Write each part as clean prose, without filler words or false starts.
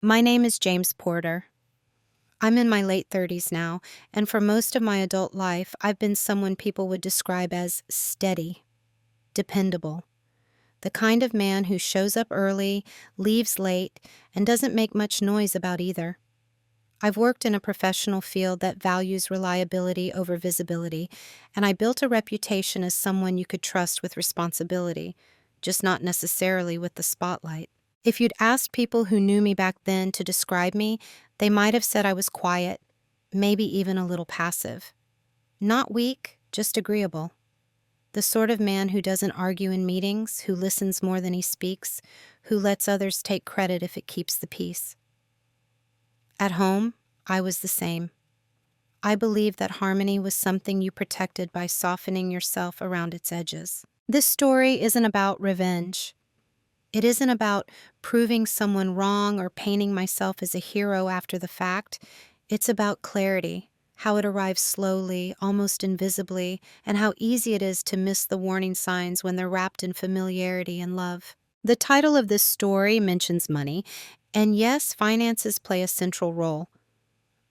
My name is James Porter. I'm in my late 30s now, and for most of my adult life, I've been someone people would describe as steady, dependable, the kind of man who shows up early, leaves late, and doesn't make much noise about either. I've worked in a professional field that values reliability over visibility, and I built a reputation as someone you could trust with responsibility, just not necessarily with the spotlight. If you'd asked people who knew me back then to describe me, they might have said I was quiet, maybe even a little passive. Not weak, just agreeable. The sort of man who doesn't argue in meetings, who listens more than he speaks, who lets others take credit if it keeps the peace. At home, I was the same. I believed that harmony was something you protected by softening yourself around its edges. This story isn't about revenge. It isn't about proving someone wrong or painting myself as a hero after the fact. It's about clarity, how it arrives slowly, almost invisibly, and how easy it is to miss the warning signs when they're wrapped in familiarity and love. The title of this story mentions money, and yes, finances play a central role.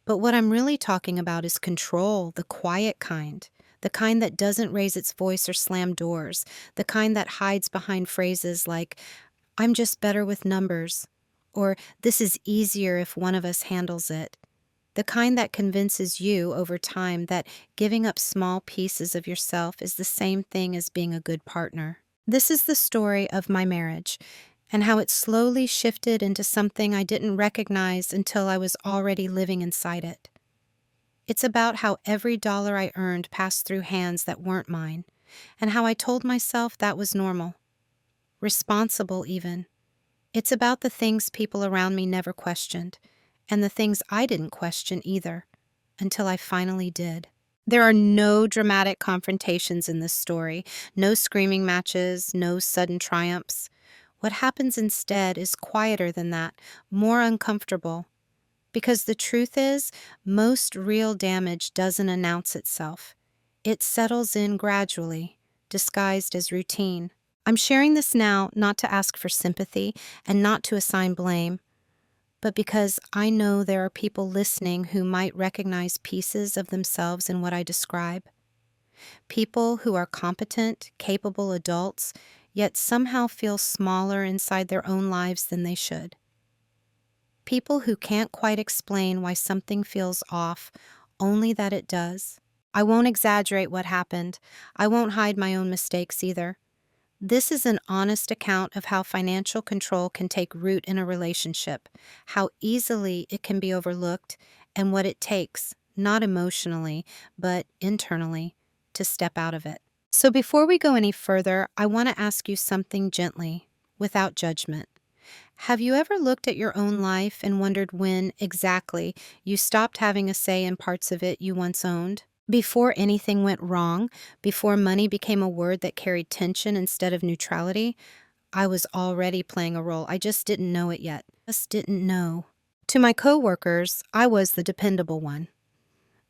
But what I'm really talking about is control, the quiet kind. The kind that doesn't raise its voice or slam doors. The kind that hides behind phrases like, I'm just better with numbers, or this is easier if one of us handles it. The kind that convinces you over time that giving up small pieces of yourself is the same thing as being a good partner. This is the story of my marriage and how it slowly shifted into something I didn't recognize until I was already living inside it. It's about how every dollar I earned passed through hands that weren't mine, and how I told myself that was normal. Responsible, even. It's about the things people around me never questioned, and the things I didn't question either, until I finally did. There are no dramatic confrontations in this story, no screaming matches, no sudden triumphs. What happens instead is quieter than that, more uncomfortable. Because the truth is, most real damage doesn't announce itself. It settles in gradually, disguised as routine. I'm sharing this now not to ask for sympathy and not to assign blame, but because I know there are people listening who might recognize pieces of themselves in what I describe. People who are competent, capable adults, yet somehow feel smaller inside their own lives than they should. People who can't quite explain why something feels off, only that it does. I won't exaggerate what happened. I won't hide my own mistakes either. This is an honest account of how financial control can take root in a relationship, how easily it can be overlooked, and what it takes, not emotionally, but internally, to step out of it. So before we go any further, I want to ask you something gently, without judgment. Have you ever looked at your own life and wondered when, exactly, you stopped having a say in parts of it you once owned? Before anything went wrong, before money became a word that carried tension instead of neutrality, I was already playing a role. I just didn't know it yet. Just didn't know. To my coworkers, I was the dependable one.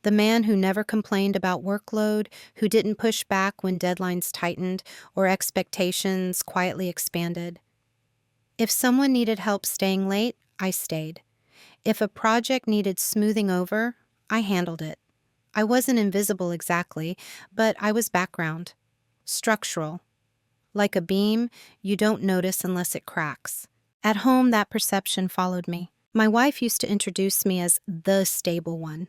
The man who never complained about workload, who didn't push back when deadlines tightened or expectations quietly expanded. If someone needed help staying late, I stayed. If a project needed smoothing over, I handled it. I wasn't invisible exactly, but I was background. Structural. Like a beam, you don't notice unless it cracks. At home, that perception followed me. My wife used to introduce me as the stable one.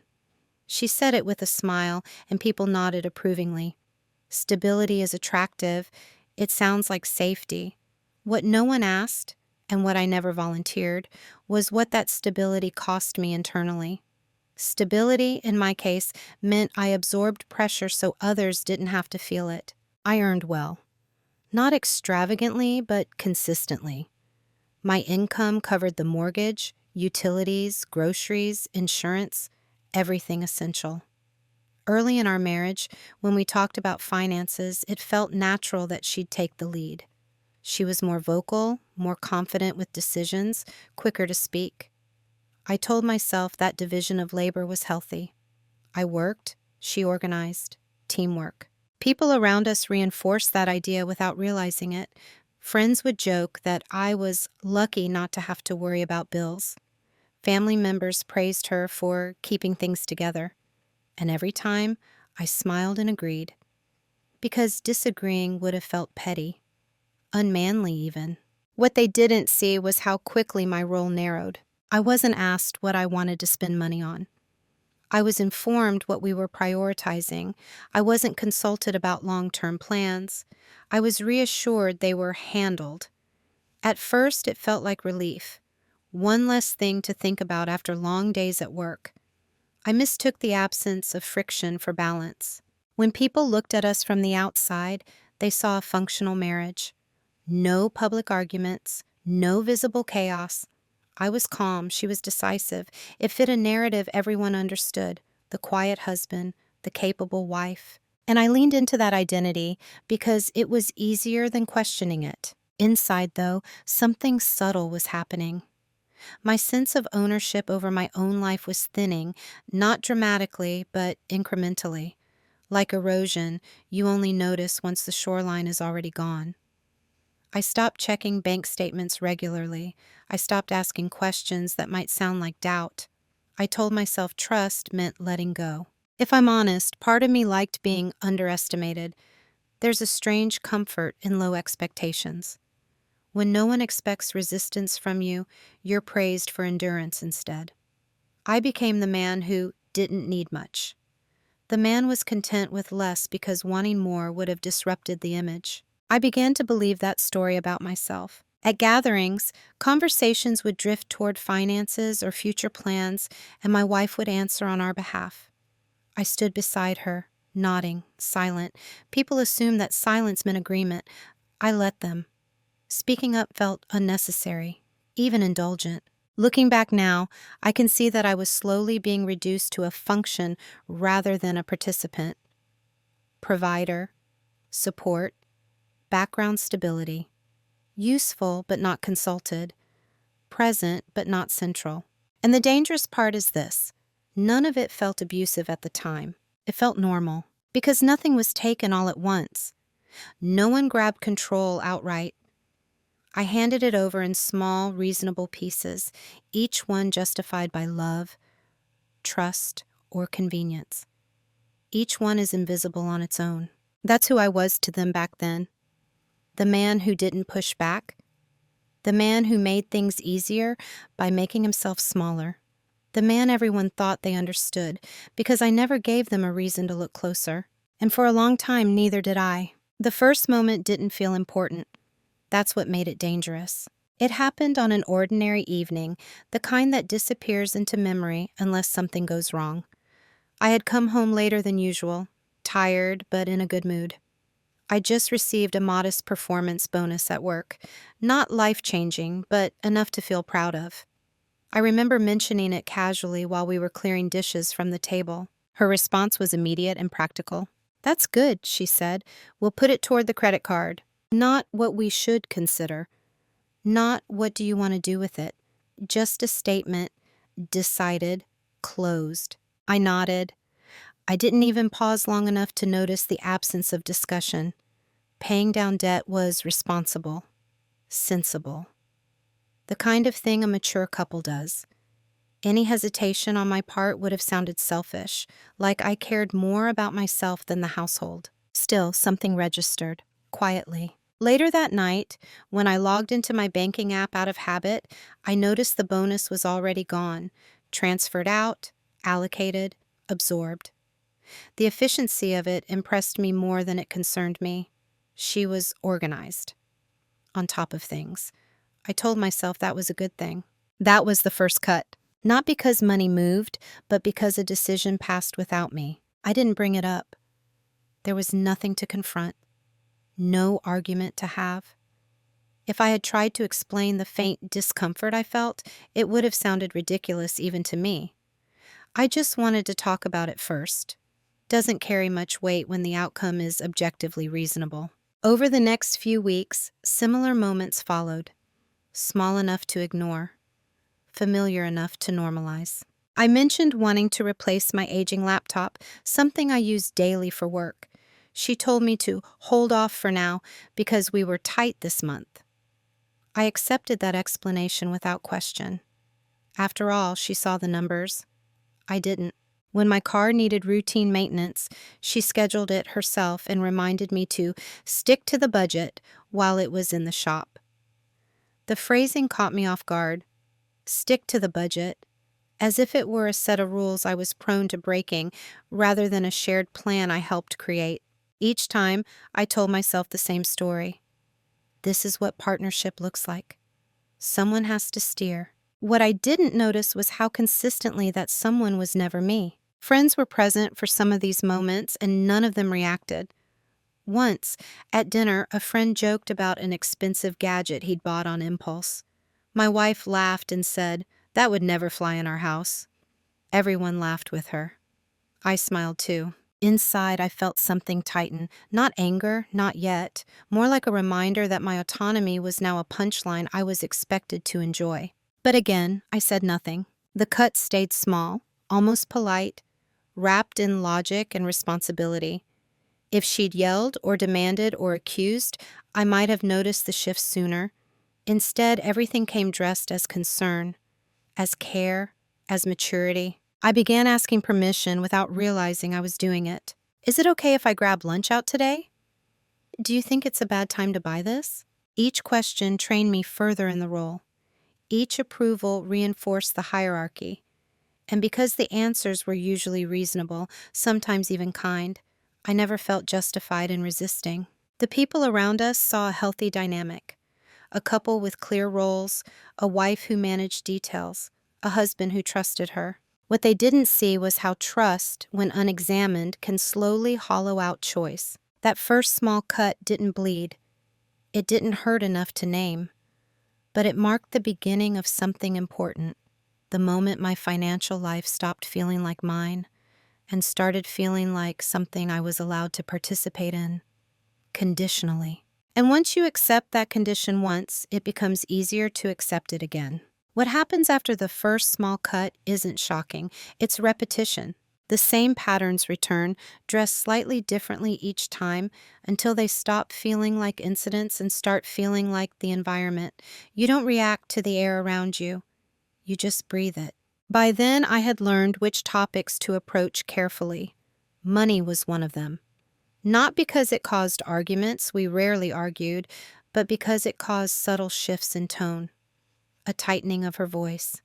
She said it with a smile, and people nodded approvingly. Stability is attractive. It sounds like safety. What no one asked, and what I never volunteered, was what that stability cost me internally. Stability, in my case, meant I absorbed pressure so others didn't have to feel it. I earned well. Not extravagantly, but consistently. My income covered the mortgage, utilities, groceries, insurance, everything essential. Early in our marriage, when we talked about finances, it felt natural that she'd take the lead. She was more vocal, more confident with decisions, quicker to speak. I told myself that division of labor was healthy. I worked, she organized, teamwork. People around us reinforced that idea without realizing it. Friends would joke that I was lucky not to have to worry about bills. Family members praised her for keeping things together, and every time I smiled and agreed, because disagreeing would have felt petty, unmanly even. What they didn't see was how quickly my role narrowed. I wasn't asked what I wanted to spend money on. I was informed what we were prioritizing. I wasn't consulted about long-term plans. I was reassured they were handled. At first, it felt like relief. One less thing to think about after long days at work. I mistook the absence of friction for balance. When people looked at us from the outside, they saw a functional marriage. No public arguments, no visible chaos. I was calm, she was decisive. It fit a narrative everyone understood: the quiet husband, the capable wife. And I leaned into that identity because it was easier than questioning it. Inside, though, something subtle was happening. My sense of ownership over my own life was thinning, not dramatically, but incrementally. Like erosion, you only notice once the shoreline is already gone. I stopped checking bank statements regularly. I stopped asking questions that might sound like doubt. I told myself trust meant letting go. If I'm honest, part of me liked being underestimated. There's a strange comfort in low expectations. When no one expects resistance from you, you're praised for endurance instead. I became the man who didn't need much. The man was content with less because wanting more would have disrupted the image. I began to believe that story about myself. At gatherings, conversations would drift toward finances or future plans, and my wife would answer on our behalf. I stood beside her, nodding, silent. People assumed that silence meant agreement. I let them. Speaking up felt unnecessary, even indulgent. Looking back now, I can see that I was slowly being reduced to a function rather than a participant. Provider, support, background stability. Useful but not consulted. Present but not central. And the dangerous part is this: none of it felt abusive at the time. It felt normal, because nothing was taken all at once. No one grabbed control outright. I handed it over in small, reasonable pieces, each one justified by love, trust, or convenience. Each one is invisible on its own. That's who I was to them back then. The man who didn't push back. The man who made things easier by making himself smaller. The man everyone thought they understood, because I never gave them a reason to look closer. And for a long time, neither did I. The first moment didn't feel important. That's what made it dangerous. It happened on an ordinary evening, the kind that disappears into memory unless something goes wrong. I had come home later than usual, tired but in a good mood. I just received a modest performance bonus at work, not life-changing, but enough to feel proud of. I remember mentioning it casually while we were clearing dishes from the table. Her response was immediate and practical. "That's good," she said. "We'll put it toward the credit card." Not what we should consider. Not what do you want to do with it. Just a statement, decided, closed. I nodded. I didn't even pause long enough to notice the absence of discussion. Paying down debt was responsible, sensible. The kind of thing a mature couple does. Any hesitation on my part would have sounded selfish, like I cared more about myself than the household. Still, something registered, quietly. Later that night, when I logged into my banking app out of habit, I noticed the bonus was already gone, transferred out, allocated, absorbed. The efficiency of it impressed me more than it concerned me. She was organized, on top of things. I told myself that was a good thing. That was the first cut. Not because money moved, but because a decision passed without me. I didn't bring it up. There was nothing to confront. No argument to have. If I had tried to explain the faint discomfort I felt, it would have sounded ridiculous even to me. I just wanted to talk about it first. Doesn't carry much weight when the outcome is objectively reasonable. Over the next few weeks, similar moments followed. Small enough to ignore. Familiar enough to normalize. I mentioned wanting to replace my aging laptop, something I use daily for work. She told me to hold off for now because we were tight this month. I accepted that explanation without question. After all, she saw the numbers. I didn't. When my car needed routine maintenance, she scheduled it herself and reminded me to stick to the budget while it was in the shop. The phrasing caught me off guard. Stick to the budget, as if it were a set of rules I was prone to breaking rather than a shared plan I helped create. Each time, I told myself the same story. This is what partnership looks like. Someone has to steer. What I didn't notice was how consistently that someone was never me. Friends were present for some of these moments, and none of them reacted. Once, at dinner, a friend joked about an expensive gadget he'd bought on impulse. My wife laughed and said, "That would never fly in our house." Everyone laughed with her. I smiled too. Inside, I felt something tighten. Not anger, not yet. More like a reminder that my autonomy was now a punchline I was expected to enjoy. But again, I said nothing. The cut stayed small, almost polite, wrapped in logic and responsibility. If she'd yelled or demanded or accused, I might have noticed the shift sooner. Instead, everything came dressed as concern, as care, as maturity. I began asking permission without realizing I was doing it. Is it okay if I grab lunch out today? Do you think it's a bad time to buy this? Each question trained me further in the role. Each approval reinforced the hierarchy. And because the answers were usually reasonable, sometimes even kind, I never felt justified in resisting. The people around us saw a healthy dynamic. A couple with clear roles, a wife who managed details, a husband who trusted her. What they didn't see was how trust, when unexamined, can slowly hollow out choice. That first small cut didn't bleed. It didn't hurt enough to name. But it marked the beginning of something important. The moment my financial life stopped feeling like mine and started feeling like something I was allowed to participate in, conditionally. And once you accept that condition once, it becomes easier to accept it again. What happens after the first small cut isn't shocking. It's repetition. The same patterns return, dressed slightly differently each time, until they stop feeling like incidents and start feeling like the environment. You don't react to the air around you. You just breathe it. By then, I had learned which topics to approach carefully. Money was one of them. Not because it caused arguments, we rarely argued, but because it caused subtle shifts in tone. A tightening of her voice.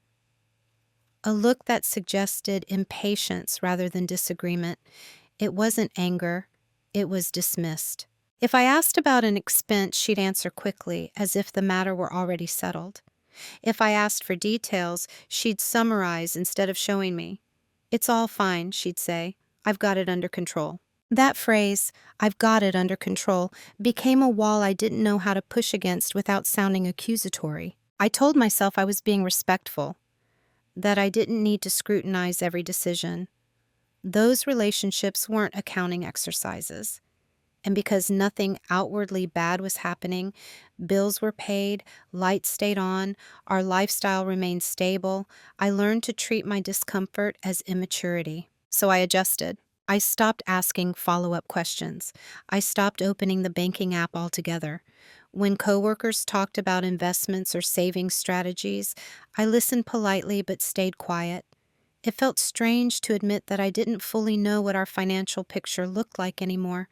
A look that suggested impatience rather than disagreement. It wasn't anger, it was dismissed. If I asked about an expense, she'd answer quickly, as if the matter were already settled. If I asked for details, she'd summarize instead of showing me. "It's all fine," she'd say. "I've got it under control." That phrase, "I've got it under control," became a wall I didn't know how to push against without sounding accusatory. I told myself I was being respectful, that I didn't need to scrutinize every decision. Those relationships weren't accounting exercises. And because nothing outwardly bad was happening, bills were paid, lights stayed on, our lifestyle remained stable, I learned to treat my discomfort as immaturity. So I adjusted. I stopped asking follow-up questions. I stopped opening the banking app altogether. When coworkers talked about investments or saving strategies, I listened politely but stayed quiet. It felt strange to admit that I didn't fully know what our financial picture looked like anymore.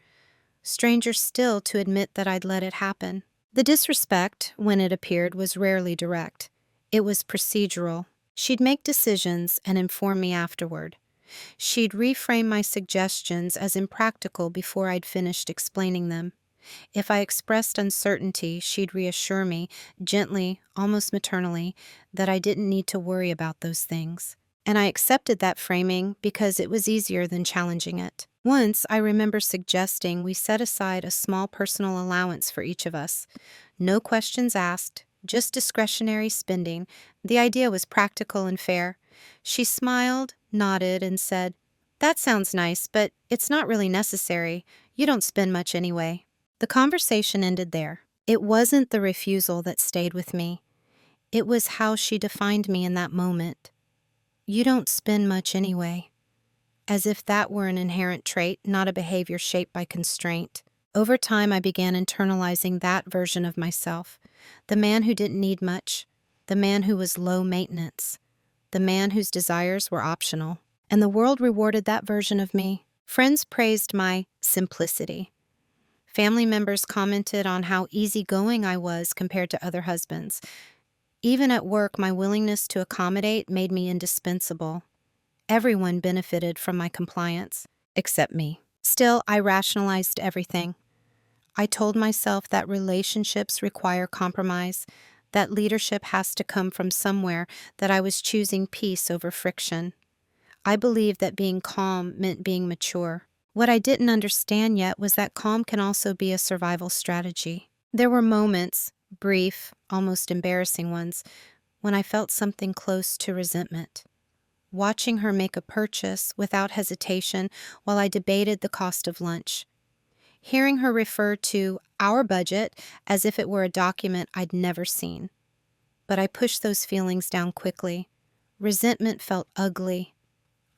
Stranger still to admit that I'd let it happen. The disrespect, when it appeared, was rarely direct. It was procedural. She'd make decisions and inform me afterward. She'd reframe my suggestions as impractical before I'd finished explaining them. If I expressed uncertainty, she'd reassure me, gently, almost maternally, that I didn't need to worry about those things. And I accepted that framing because it was easier than challenging it. Once, I remember suggesting we set aside a small personal allowance for each of us. No questions asked, just discretionary spending. The idea was practical and fair. She smiled, nodded, and said, "That sounds nice, but it's not really necessary. You don't spend much anyway." The conversation ended there. It wasn't the refusal that stayed with me. It was how she defined me in that moment. "You don't spend much anyway." As if that were an inherent trait, not a behavior shaped by constraint. Over time, I began internalizing that version of myself. The man who didn't need much. The man who was low maintenance. the man whose desires were optional. And the world rewarded that version of me. Friends praised my simplicity. Family members commented on how easygoing I was compared to other husbands. Even at work, my willingness to accommodate made me indispensable. Everyone benefited from my compliance, except me. Still, I rationalized everything. I told myself that relationships require compromise, that leadership has to come from somewhere, that I was choosing peace over friction. I believed that being calm meant being mature. What I didn't understand yet was that calm can also be a survival strategy. There were moments, brief, almost embarrassing ones, when I felt something close to resentment. Watching her make a purchase without hesitation while I debated the cost of lunch. Hearing her refer to our budget as if it were a document I'd never seen. But I pushed those feelings down quickly. Resentment felt ugly,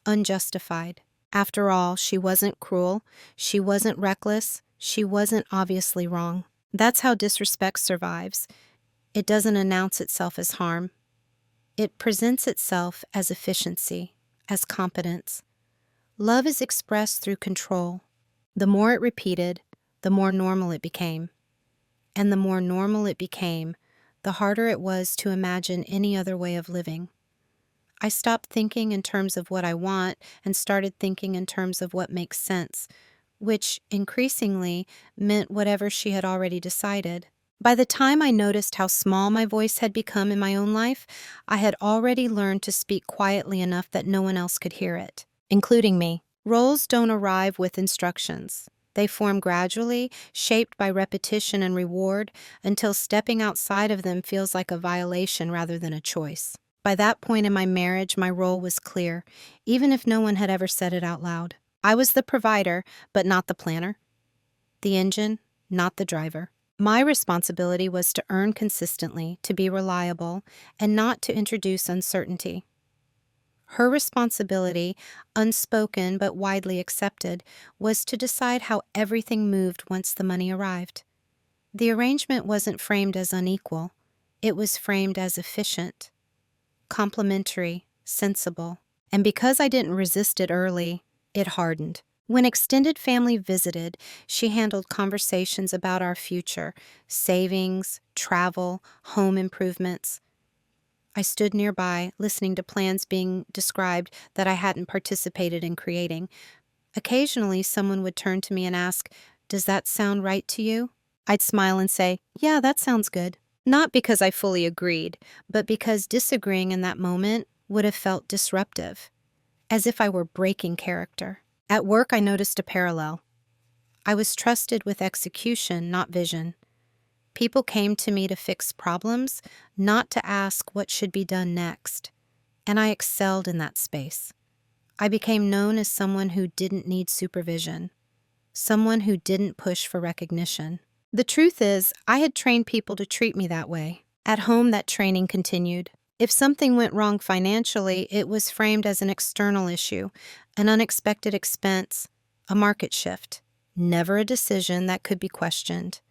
unjustified. After all, she wasn't cruel, she wasn't reckless, she wasn't obviously wrong. That's how disrespect survives. It doesn't announce itself as harm. It presents itself as efficiency, as competence. Love is expressed through control. The more it repeated, the more normal it became. And the more normal it became, the harder it was to imagine any other way of living. I stopped thinking in terms of what I want and started thinking in terms of what makes sense, which increasingly meant whatever she had already decided. By the time I noticed how small my voice had become in my own life, I had already learned to speak quietly enough that no one else could hear it, including me. Roles don't arrive with instructions. They form gradually, shaped by repetition and reward, until stepping outside of them feels like a violation rather than a choice. By that point in my marriage, my role was clear, even if no one had ever said it out loud. I was the provider, but not the planner. The engine, not the driver. My responsibility was to earn consistently, to be reliable, and not to introduce uncertainty. Her responsibility, unspoken but widely accepted, was to decide how everything moved once the money arrived. The arrangement wasn't framed as unequal. It was framed as efficient, complementary, sensible. And because I didn't resist it early, it hardened. When extended family visited, she handled conversations about our future, savings, travel, home improvements. I stood nearby, listening to plans being described that I hadn't participated in creating. Occasionally, someone would turn to me and ask, "Does that sound right to you?" I'd smile and say, "Yeah, that sounds good." Not because I fully agreed, but because disagreeing in that moment would have felt disruptive, as if I were breaking character. At work, I noticed a parallel. I was trusted with execution, not vision. People came to me to fix problems, not to ask what should be done next. And I excelled in that space. I became known as someone who didn't need supervision, someone who didn't push for recognition. The truth is, I had trained people to treat me that way. At home, that training continued. If something went wrong financially, it was framed as an external issue, an unexpected expense, a market shift, never a decision that could be questioned.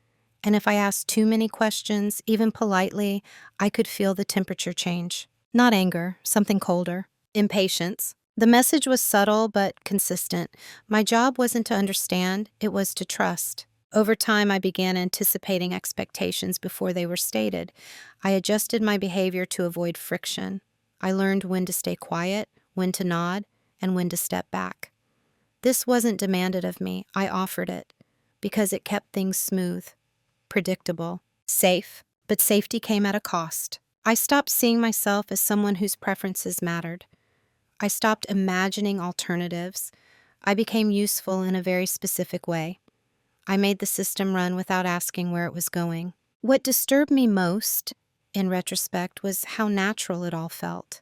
And if I asked too many questions, even politely, I could feel the temperature change. Not anger, something colder. Impatience. The message was subtle but consistent. My job wasn't to understand, it was to trust. Over time, I began anticipating expectations before they were stated. I adjusted my behavior to avoid friction. I learned when to stay quiet, when to nod, and when to step back. This wasn't demanded of me, I offered it, because it kept things smooth, predictable, safe, but safety came at a cost. I stopped seeing myself as someone whose preferences mattered. I stopped imagining alternatives. I became useful in a very specific way. I made the system run without asking where it was going. What disturbed me most, in retrospect, was how natural it all felt.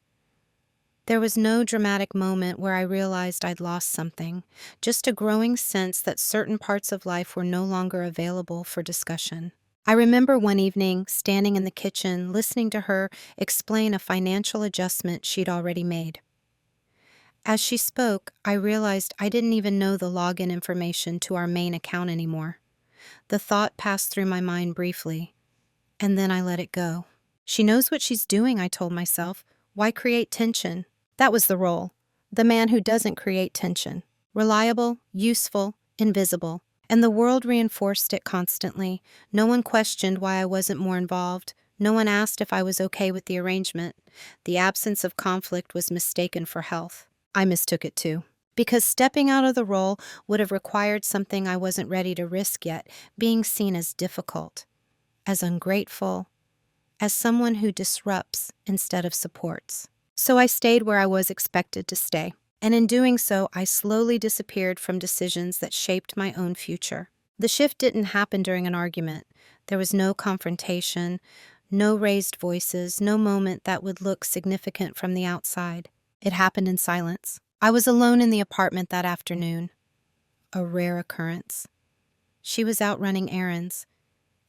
There was no dramatic moment where I realized I'd lost something, just a growing sense that certain parts of life were no longer available for discussion. I remember one evening, standing in the kitchen, listening to her explain a financial adjustment she'd already made. As she spoke, I realized I didn't even know the login information to our main account anymore. The thought passed through my mind briefly, and then I let it go. She knows what she's doing, I told myself. Why create tension? That was the role. The man who doesn't create tension. Reliable, useful, invisible. And the world reinforced it constantly. No one questioned why I wasn't more involved. No one asked if I was okay with the arrangement. The absence of conflict was mistaken for health. I mistook it too. Because stepping out of the role would have required something I wasn't ready to risk yet, being seen as difficult, as ungrateful, as someone who disrupts instead of supports. So I stayed where I was expected to stay. And in doing so, I slowly disappeared from decisions that shaped my own future. The shift didn't happen during an argument. There was no confrontation, no raised voices, no moment that would look significant from the outside. It happened in silence. I was alone in the apartment that afternoon. A rare occurrence. She was out running errands,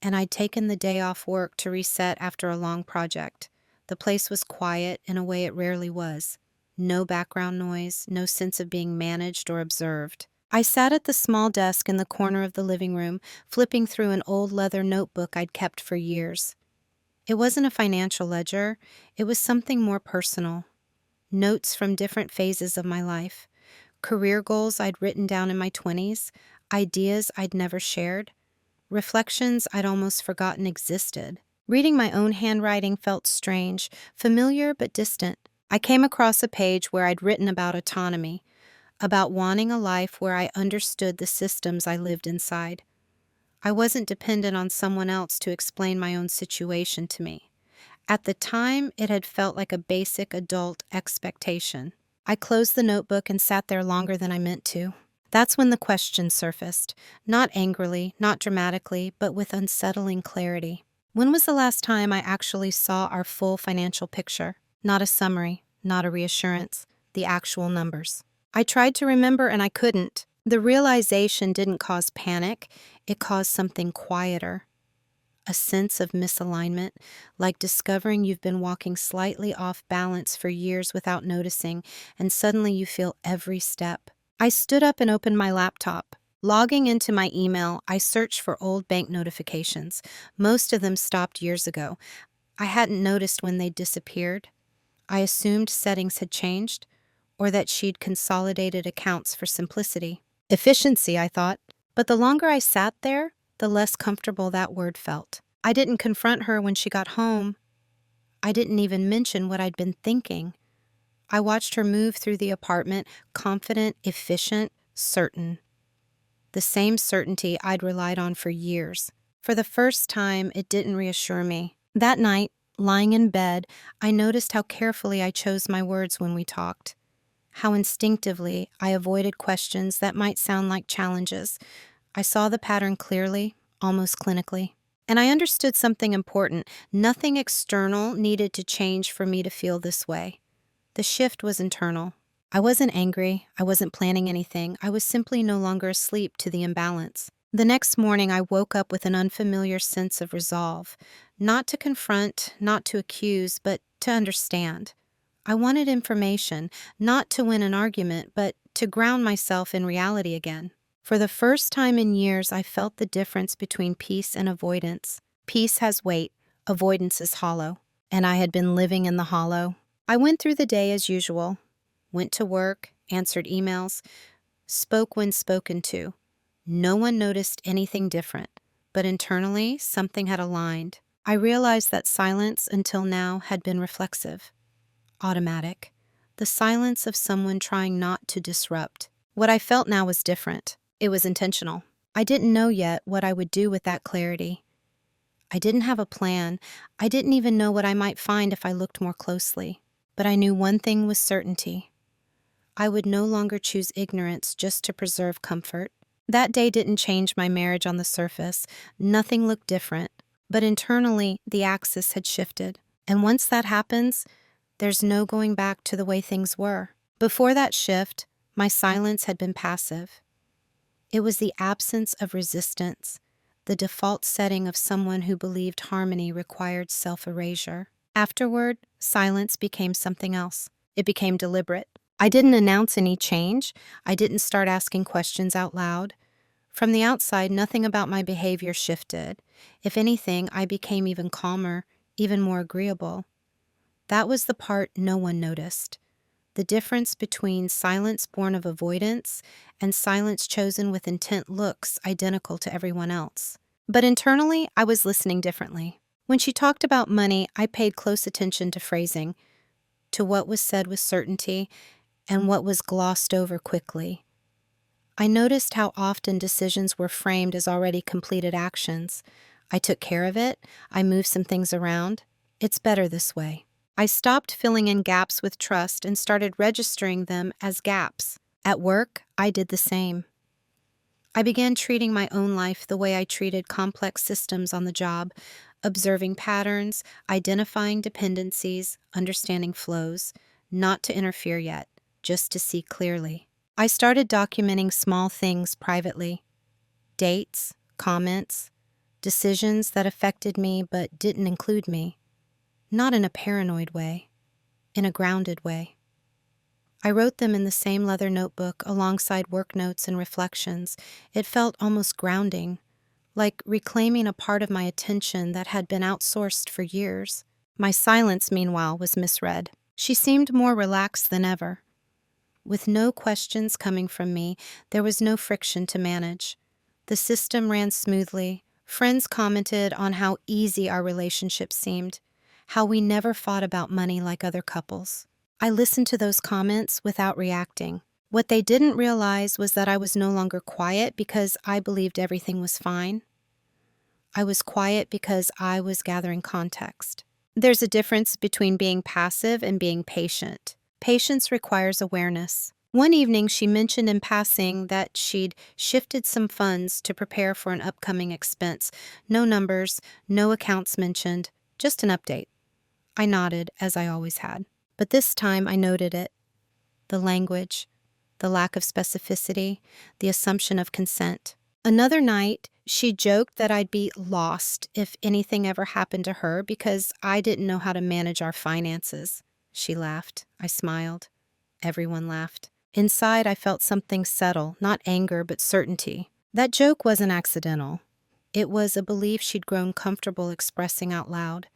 and I'd taken the day off work to reset after a long project. The place was quiet in a way it rarely was. No background noise, no sense of being managed or observed. I sat at the small desk in the corner of the living room, flipping through an old leather notebook I'd kept for years. It wasn't a financial ledger, it was something more personal. Notes from different phases of my life. Career goals I'd written down in my 20s, ideas I'd never shared, reflections I'd almost forgotten existed. Reading my own handwriting felt strange, familiar but distant. I came across a page where I'd written about autonomy, about wanting a life where I understood the systems I lived inside. I wasn't dependent on someone else to explain my own situation to me. At the time, it had felt like a basic adult expectation. I closed the notebook and sat there longer than I meant to. That's when the question surfaced, not angrily, not dramatically, but with unsettling clarity. When was the last time I actually saw our full financial picture? Not a summary, not a reassurance, the actual numbers. I tried to remember and I couldn't. The realization didn't cause panic, it caused something quieter. A sense of misalignment, like discovering you've been walking slightly off balance for years without noticing, and suddenly you feel every step. I stood up and opened my laptop. Logging into my email, I searched for old bank notifications. Most of them stopped years ago. I hadn't noticed when they'd disappeared. I assumed settings had changed, or that she'd consolidated accounts for simplicity. Efficiency, I thought. But the longer I sat there, the less comfortable that word felt. I didn't confront her when she got home. I didn't even mention what I'd been thinking. I watched her move through the apartment, confident, efficient, certain. The same certainty I'd relied on for years. For the first time, it didn't reassure me. That night, lying in bed, I noticed how carefully I chose my words when we talked. How instinctively I avoided questions that might sound like challenges. I saw the pattern clearly, almost clinically. And I understood something important. Nothing external needed to change for me to feel this way. The shift was internal. I wasn't angry. I wasn't planning anything. I was simply no longer asleep to the imbalance. The next morning, I woke up with an unfamiliar sense of resolve. Not to confront, not to accuse, but to understand. I wanted information, not to win an argument, but to ground myself in reality again. For the first time in years, I felt the difference between peace and avoidance. Peace has weight, avoidance is hollow. And I had been living in the hollow. I went through the day as usual. Went to work, answered emails, spoke when spoken to. No one noticed anything different, but internally, something had aligned. I realized that silence until now had been reflexive, automatic, the silence of someone trying not to disrupt. What I felt now was different. It was intentional. I didn't know yet what I would do with that clarity. I didn't have a plan. I didn't even know what I might find if I looked more closely. But I knew one thing with certainty. I would no longer choose ignorance just to preserve comfort. That day didn't change my marriage on the surface. Nothing looked different. But internally, the axis had shifted. And once that happens, there's no going back to the way things were. Before that shift, my silence had been passive. It was the absence of resistance, the default setting of someone who believed harmony required self-erasure. Afterward, silence became something else. It became deliberate. I didn't announce any change. I didn't start asking questions out loud. From the outside, nothing about my behavior shifted. If anything, I became even calmer, even more agreeable. That was the part no one noticed. The difference between silence born of avoidance and silence chosen with intent looks identical to everyone else. But internally, I was listening differently. When she talked about money, I paid close attention to phrasing, to what was said with certainty and what was glossed over quickly. I noticed how often decisions were framed as already completed actions. I took care of it, I moved some things around. It's better this way. I stopped filling in gaps with trust and started registering them as gaps. At work, I did the same. I began treating my own life the way I treated complex systems on the job, observing patterns, identifying dependencies, understanding flows, not to interfere yet, just to see clearly. I started documenting small things privately: dates, comments, decisions that affected me but didn't include me. Not in a paranoid way, in a grounded way. I wrote them in the same leather notebook alongside work notes and reflections. It felt almost grounding, like reclaiming a part of my attention that had been outsourced for years. My silence, meanwhile, was misread. She seemed more relaxed than ever. With no questions coming from me, there was no friction to manage. The system ran smoothly. Friends commented on how easy our relationship seemed, how we never fought about money like other couples. I listened to those comments without reacting. What they didn't realize was that I was no longer quiet because I believed everything was fine. I was quiet because I was gathering context. There's a difference between being passive and being patient. Patience requires awareness. One evening, she mentioned in passing that she'd shifted some funds to prepare for an upcoming expense. No numbers, no accounts mentioned, just an update. I nodded, as I always had. But this time I noted it. The language, the lack of specificity, the assumption of consent. Another night, she joked that I'd be lost if anything ever happened to her because I didn't know how to manage our finances. She laughed. I smiled. Everyone laughed. Inside, I felt something settle, not anger, but certainty. That joke wasn't accidental. It was a belief she'd grown comfortable expressing out loud.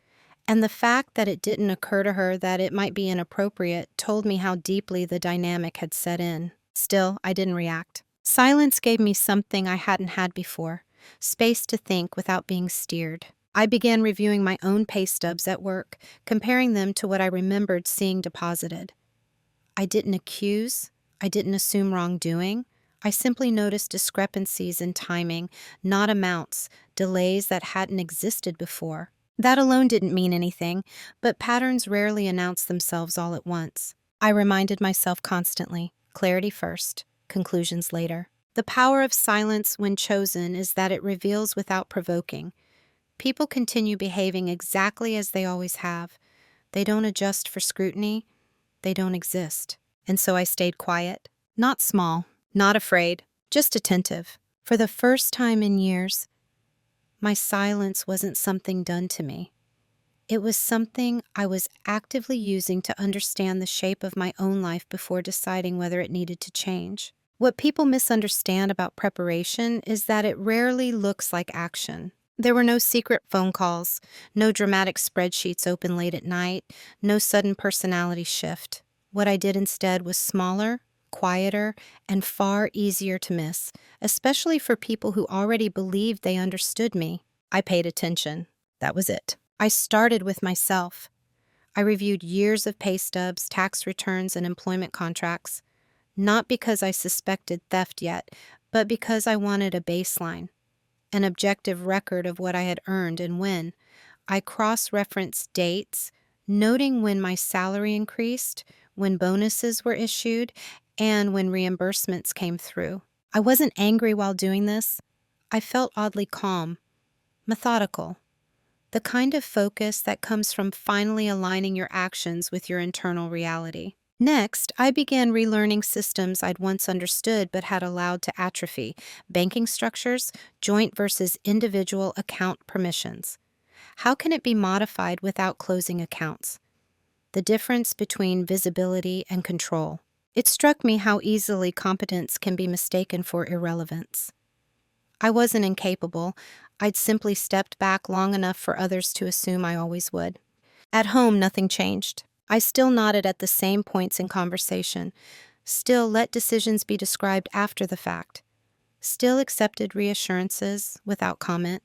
And the fact that it didn't occur to her that it might be inappropriate told me how deeply the dynamic had set in. Still, I didn't react. Silence gave me something I hadn't had before: space to think without being steered. I began reviewing my own pay stubs at work, comparing them to what I remembered seeing deposited. I didn't accuse, I didn't assume wrongdoing. I simply noticed discrepancies in timing, not amounts, delays that hadn't existed before. That alone didn't mean anything, but patterns rarely announce themselves all at once. I reminded myself constantly: clarity first, conclusions later. The power of silence when chosen is that it reveals without provoking. People continue behaving exactly as they always have. They don't adjust for scrutiny. They don't exist. And so I stayed quiet. Not small, not afraid, just attentive. For the first time in years, my silence wasn't something done to me. It was something I was actively using to understand the shape of my own life before deciding whether it needed to change. What people misunderstand about preparation is that it rarely looks like action. There were no secret phone calls, no dramatic spreadsheets open late at night, no sudden personality shift. What I did instead was smaller, quieter, and far easier to miss, especially for people who already believed they understood me. I paid attention. That was it. I started with myself. I reviewed years of pay stubs, tax returns, and employment contracts, not because I suspected theft yet, but because I wanted a baseline, an objective record of what I had earned and when. I cross-referenced dates, noting when my salary increased, when bonuses were issued, and when reimbursements came through. I wasn't angry while doing this. I felt oddly calm, methodical, the kind of focus that comes from finally aligning your actions with your internal reality. Next, I began relearning systems I'd once understood but had allowed to atrophy: banking structures, joint versus individual account permissions. How can it be modified without closing accounts? The difference between visibility and control. It struck me how easily competence can be mistaken for irrelevance. I wasn't incapable. I'd simply stepped back long enough for others to assume I always would. At home, nothing changed. I still nodded at the same points in conversation, still let decisions be described after the fact, still accepted reassurances without comment.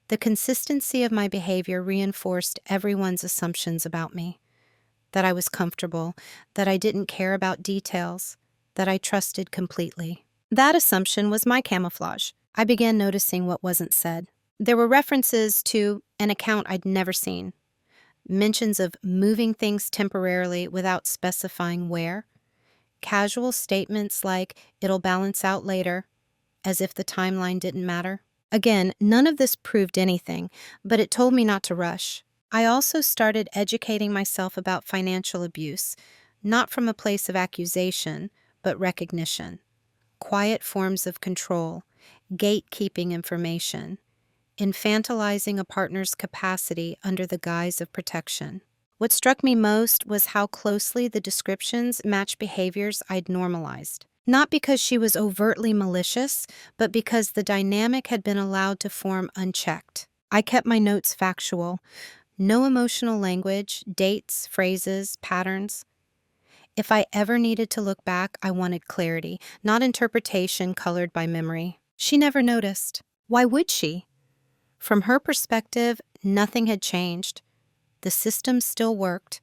The consistency of my behavior reinforced everyone's assumptions about me, that I was comfortable, that I didn't care about details, that I trusted completely. That assumption was my camouflage. I began noticing what wasn't said. There were references to an account I'd never seen, mentions of moving things temporarily without specifying where, casual statements like, "It'll balance out later," as if the timeline didn't matter. Again, none of this proved anything, but it told me not to rush. I also started educating myself about financial abuse, not from a place of accusation, but recognition. Quiet forms of control, gatekeeping information, infantilizing a partner's capacity under the guise of protection. What struck me most was how closely the descriptions matched behaviors I'd normalized. Not because she was overtly malicious, but because the dynamic had been allowed to form unchecked. I kept my notes factual. No emotional language, dates, phrases, patterns. If I ever needed to look back, I wanted clarity, not interpretation colored by memory. She never noticed. Why would she? From her perspective, nothing had changed. The system still worked.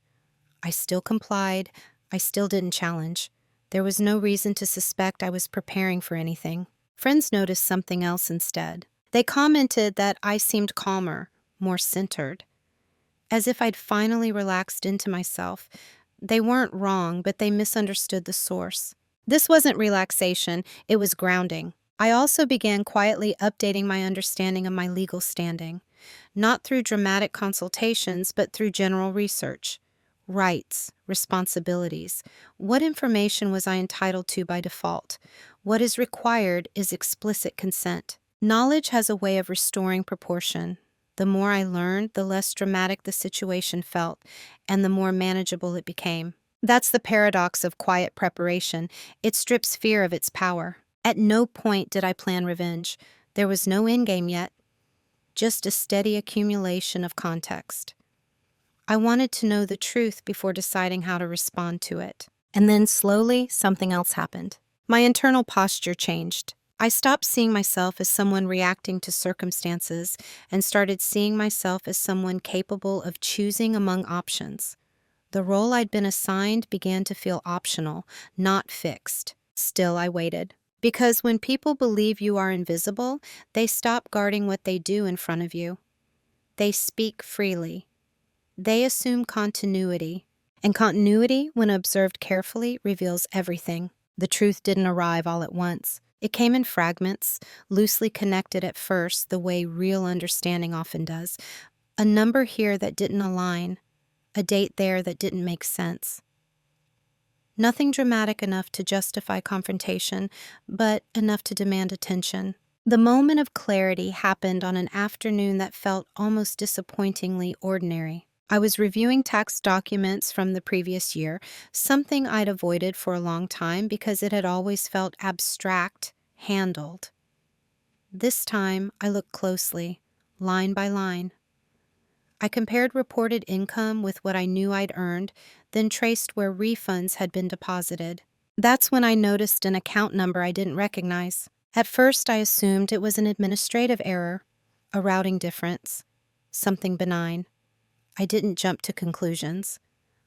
I still complied. I still didn't challenge. There was no reason to suspect I was preparing for anything. Friends noticed something else instead. They commented that I seemed calmer, more centered, as if I'd finally relaxed into myself. They weren't wrong, but they misunderstood the source. This wasn't relaxation, it was grounding. I also began quietly updating my understanding of my legal standing, not through dramatic consultations, but through general research. Rights, responsibilities. What information was I entitled to by default? What is required is explicit consent. Knowledge has a way of restoring proportion. The more I learned, the less dramatic the situation felt, and the more manageable it became. That's the paradox of quiet preparation. It strips fear of its power. At no point did I plan revenge. There was no endgame yet, just a steady accumulation of context. I wanted to know the truth before deciding how to respond to it. And then slowly, something else happened. My internal posture changed. I stopped seeing myself as someone reacting to circumstances and started seeing myself as someone capable of choosing among options. The role I'd been assigned began to feel optional, not fixed. Still, I waited. Because when people believe you are invisible, they stop guarding what they do in front of you. They speak freely. They assume continuity. And continuity, when observed carefully, reveals everything. The truth didn't arrive all at once. It came in fragments, loosely connected at first, the way real understanding often does. A number here that didn't align, a date there that didn't make sense. Nothing dramatic enough to justify confrontation, but enough to demand attention. The moment of clarity happened on an afternoon that felt almost disappointingly ordinary. I was reviewing tax documents from the previous year, something I'd avoided for a long time because it had always felt abstract, handled. This time, I looked closely, line by line. I compared reported income with what I knew I'd earned, then traced where refunds had been deposited. That's when I noticed an account number I didn't recognize. At first, I assumed it was an administrative error, a routing difference, something benign. I didn't jump to conclusions.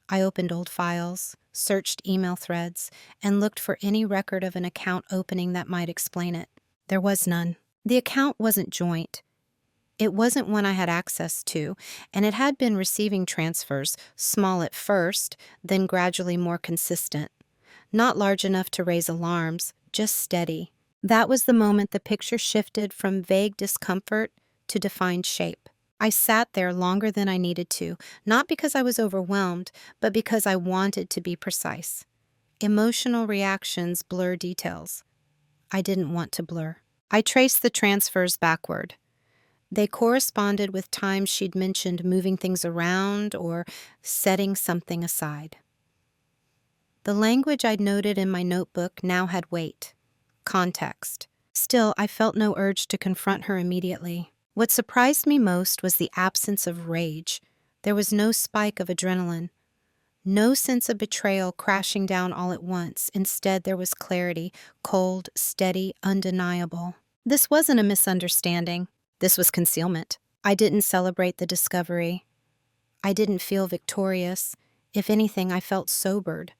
I opened old files, searched email threads, and looked for any record of an account opening that might explain it. There was none. The account wasn't joint. It wasn't one I had access to, and it had been receiving transfers, small at first, then gradually more consistent. Not large enough to raise alarms, just steady. That was the moment the picture shifted from vague discomfort to defined shape. I sat there longer than I needed to, not because I was overwhelmed, but because I wanted to be precise. Emotional reactions blur details. I didn't want to blur. I traced the transfers backward. They corresponded with times she'd mentioned moving things around or setting something aside. The language I'd noted in my notebook now had weight, context. Still, I felt no urge to confront her immediately. What surprised me most was the absence of rage, There was no spike of adrenaline, no sense of betrayal crashing down all at once. Instead, there was clarity, cold, steady, undeniable. This wasn't a misunderstanding. This was concealment. I didn't celebrate the discovery. I didn't feel victorious. If anything, I felt sobered.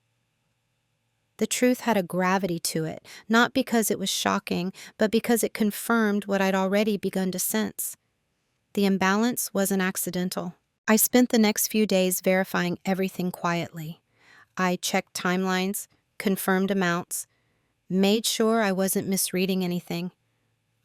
The truth had a gravity to it, not because it was shocking, but because it confirmed what I'd already begun to sense. The imbalance wasn't accidental. I spent the next few days verifying everything quietly. I checked timelines, confirmed amounts, made sure I wasn't misreading anything.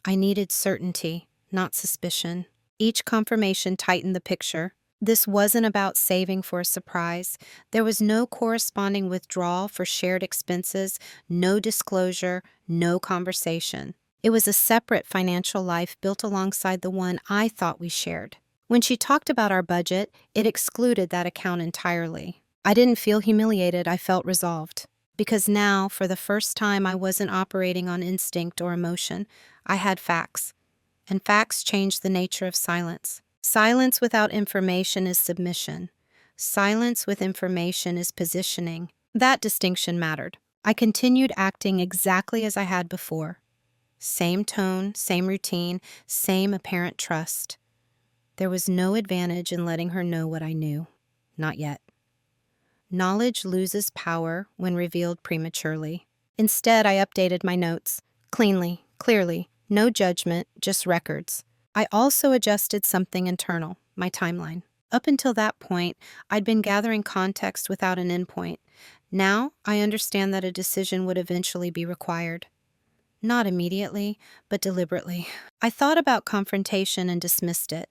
I needed certainty, not suspicion. Each confirmation tightened the picture. This wasn't about saving for a surprise. There was no corresponding withdrawal for shared expenses, no disclosure, no conversation. It was a separate financial life built alongside the one I thought we shared. When she talked about our budget, it excluded that account entirely. I didn't feel humiliated, I felt resolved. Because now, for the first time, I wasn't operating on instinct or emotion. I had facts. And facts changed the nature of silence. Silence without information is submission. Silence with information is positioning. That distinction mattered. I continued acting exactly as I had before. Same tone, same routine, same apparent trust. There was no advantage in letting her know what I knew. Not yet. Knowledge loses power when revealed prematurely. Instead, I updated my notes. Cleanly, clearly, no judgment, just records. I also adjusted something internal, my timeline. Up until that point, I'd been gathering context without an endpoint. Now, I understand that a decision would eventually be required. Not immediately, but deliberately. I thought about confrontation and dismissed it.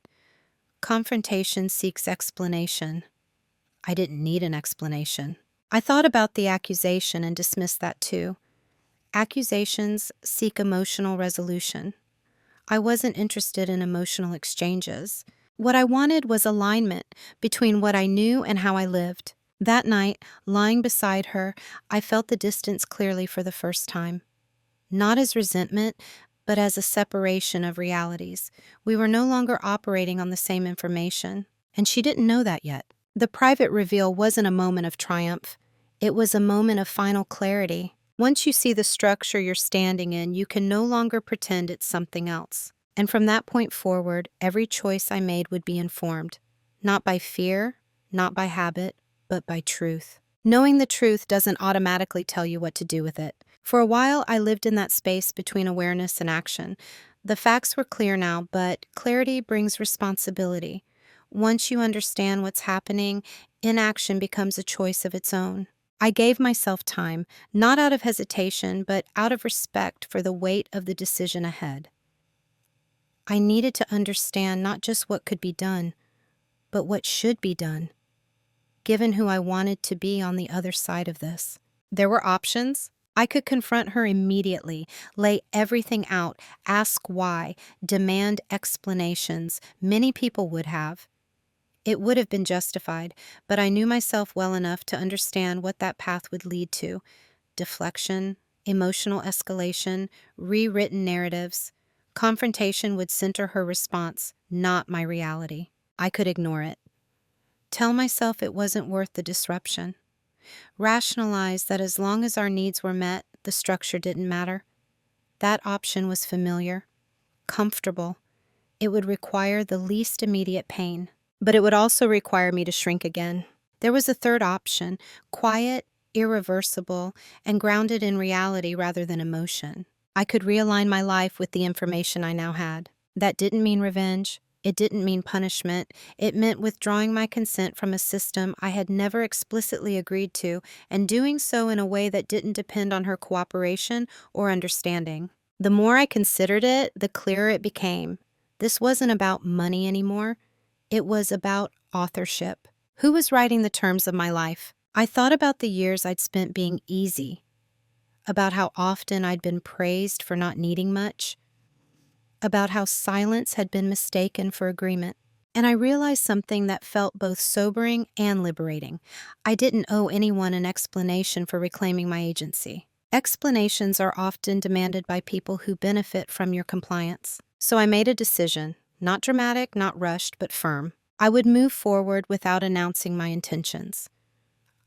Confrontation seeks explanation. I didn't need an explanation. I thought about the accusation and dismissed that too. Accusations seek emotional resolution. I wasn't interested in emotional exchanges. What I wanted was alignment between what I knew and how I lived. That night, lying beside her, I felt the distance clearly for the first time. Not as resentment, but as a separation of realities. We were no longer operating on the same information, and she didn't know that yet. The private reveal wasn't a moment of triumph. It was a moment of final clarity. Once you see the structure you're standing in, you can no longer pretend it's something else. And from that point forward, every choice I made would be informed. Not by fear, not by habit, but by truth. Knowing the truth doesn't automatically tell you what to do with it. For a while, I lived in that space between awareness and action. The facts were clear now, but clarity brings responsibility. Once you understand what's happening, inaction becomes a choice of its own. I gave myself time, not out of hesitation, but out of respect for the weight of the decision ahead. I needed to understand not just what could be done, but what should be done, given who I wanted to be on the other side of this. There were options. I could confront her immediately, lay everything out, ask why, demand explanations. Many people would have. It would have been justified, but I knew myself well enough to understand what that path would lead to. Deflection, emotional escalation, rewritten narratives. Confrontation would center her response, not my reality. I could ignore it. Tell myself it wasn't worth the disruption. Rationalize that as long as our needs were met, the structure didn't matter. That option was familiar, comfortable. It would require the least immediate pain. But it would also require me to shrink again. There was a third option, quiet, irreversible, and grounded in reality rather than emotion. I could realign my life with the information I now had. That didn't mean revenge. It didn't mean punishment. It meant withdrawing my consent from a system I had never explicitly agreed to, and doing so in a way that didn't depend on her cooperation or understanding. The more I considered it, the clearer it became. This wasn't about money anymore. It was about authorship. Who was writing the terms of my life? I thought about the years I'd spent being easy, about how often I'd been praised for not needing much, about how silence had been mistaken for agreement. And I realized something that felt both sobering and liberating. I didn't owe anyone an explanation for reclaiming my agency. Explanations are often demanded by people who benefit from your compliance. So I made a decision. Not dramatic, not rushed, but firm. I would move forward without announcing my intentions.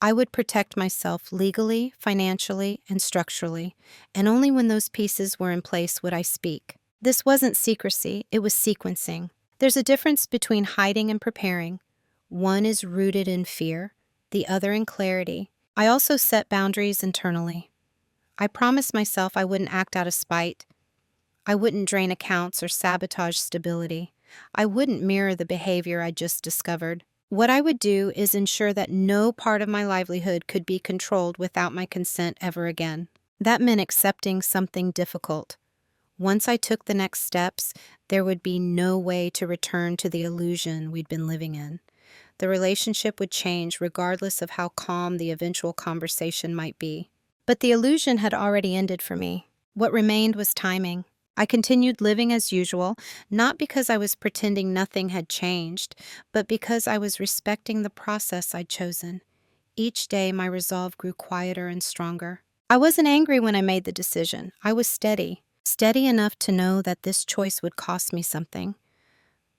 I would protect myself legally, financially, and structurally, and only when those pieces were in place would I speak. This wasn't secrecy, it was sequencing. There's a difference between hiding and preparing. One is rooted in fear, the other in clarity. I also set boundaries internally. I promised myself I wouldn't act out of spite. I wouldn't drain accounts or sabotage stability. I wouldn't mirror the behavior I just discovered. What I would do is ensure that no part of my livelihood could be controlled without my consent ever again. That meant accepting something difficult. Once I took the next steps, there would be no way to return to the illusion we'd been living in. The relationship would change regardless of how calm the eventual conversation might be. But the illusion had already ended for me. What remained was timing. I continued living as usual, not because I was pretending nothing had changed, but because I was respecting the process I'd chosen. Each day, my resolve grew quieter and stronger. I wasn't angry when I made the decision. I was steady. Steady enough to know that this choice would cost me something,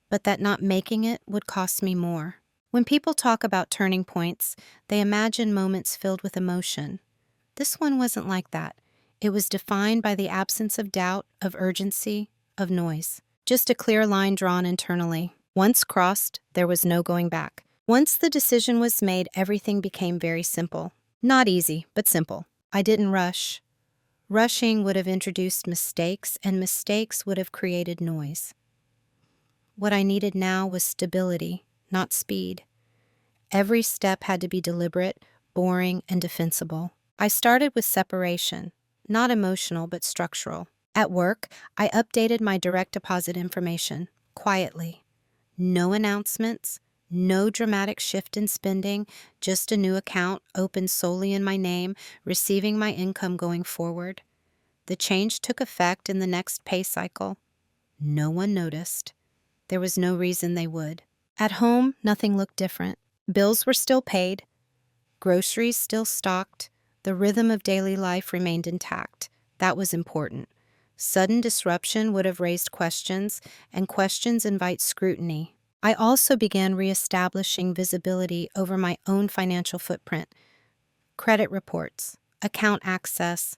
but that not making it would cost me more. When people talk about turning points, they imagine moments filled with emotion. This one wasn't like that. It was defined by the absence of doubt, of urgency, of noise. Just a clear line drawn internally. Once crossed, there was no going back. Once the decision was made, everything became very simple. Not easy, but simple. I didn't rush. Rushing would have introduced mistakes, and mistakes would have created noise. What I needed now was stability, not speed. Every step had to be deliberate, boring, and defensible. I started with separation, not emotional but structural. At work, I updated my direct deposit information, quietly. No announcements, no dramatic shift in spending, just a new account opened solely in my name, receiving my income going forward. The change took effect in the next pay cycle. No one noticed. There was no reason they would. At home, nothing looked different. Bills were still paid, groceries still stocked, the rhythm of daily life remained intact. That was important. Sudden disruption would have raised questions, and questions invite scrutiny. I also began reestablishing visibility over my own financial footprint. Credit reports, account access,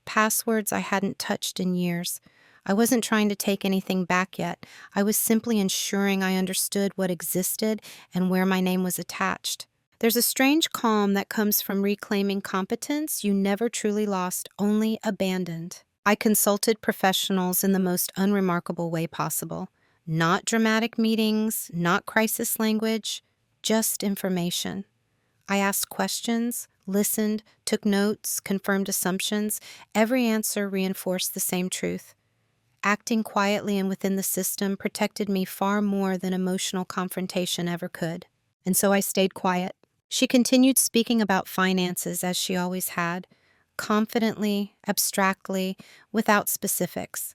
passwords I hadn't touched in years. I wasn't trying to take anything back yet. I was simply ensuring I understood what existed and where my name was attached. There's a strange calm that comes from reclaiming competence you never truly lost, only abandoned. I consulted professionals in the most unremarkable way possible. Not dramatic meetings, not crisis language, just information. I asked questions, listened, took notes, confirmed assumptions. Every answer reinforced the same truth. Acting quietly and within the system protected me far more than emotional confrontation ever could. And so I stayed quiet. She continued speaking about finances as she always had, confidently, abstractly, without specifics.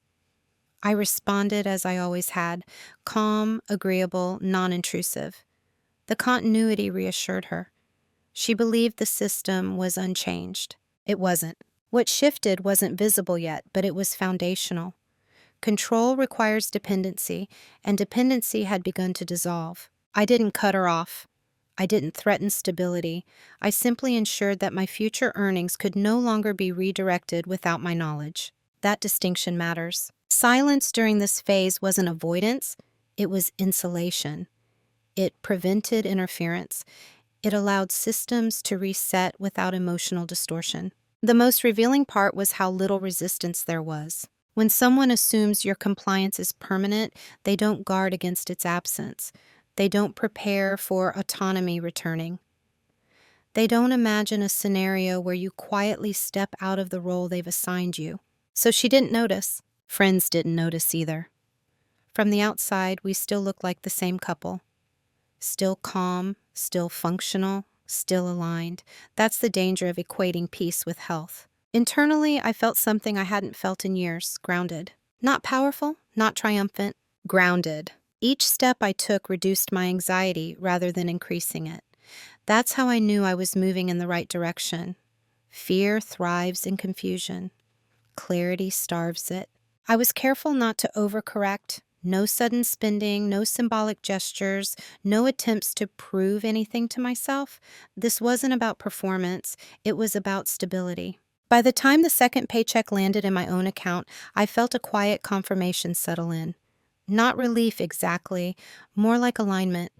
I responded as I always had, calm, agreeable, non-intrusive. The continuity reassured her. She believed the system was unchanged. It wasn't. What shifted wasn't visible yet, but it was foundational. Control requires dependency, and dependency had begun to dissolve. I didn't cut her off. I didn't threaten stability. I simply ensured that my future earnings could no longer be redirected without my knowledge. That distinction matters. Silence during this phase wasn't avoidance, it was insulation. It prevented interference. It allowed systems to reset without emotional distortion. The most revealing part was how little resistance there was. When someone assumes your compliance is permanent, they don't guard against its absence. They don't prepare for autonomy returning. They don't imagine a scenario where you quietly step out of the role they've assigned you. So she didn't notice. Friends didn't notice either. From the outside, we still looked like the same couple. Still calm, still functional, still aligned. That's the danger of equating peace with health. Internally, I felt something I hadn't felt in years, grounded. Not powerful, not triumphant, grounded. Each step I took reduced my anxiety rather than increasing it. That's how I knew I was moving in the right direction. Fear thrives in confusion. Clarity starves it. I was careful not to overcorrect, No sudden spending, no symbolic gestures, no attempts to prove anything to myself. This wasn't about performance, it was about stability. By the time the second paycheck landed in my own account, I felt a quiet confirmation settle in. Not relief exactly, more like alignment.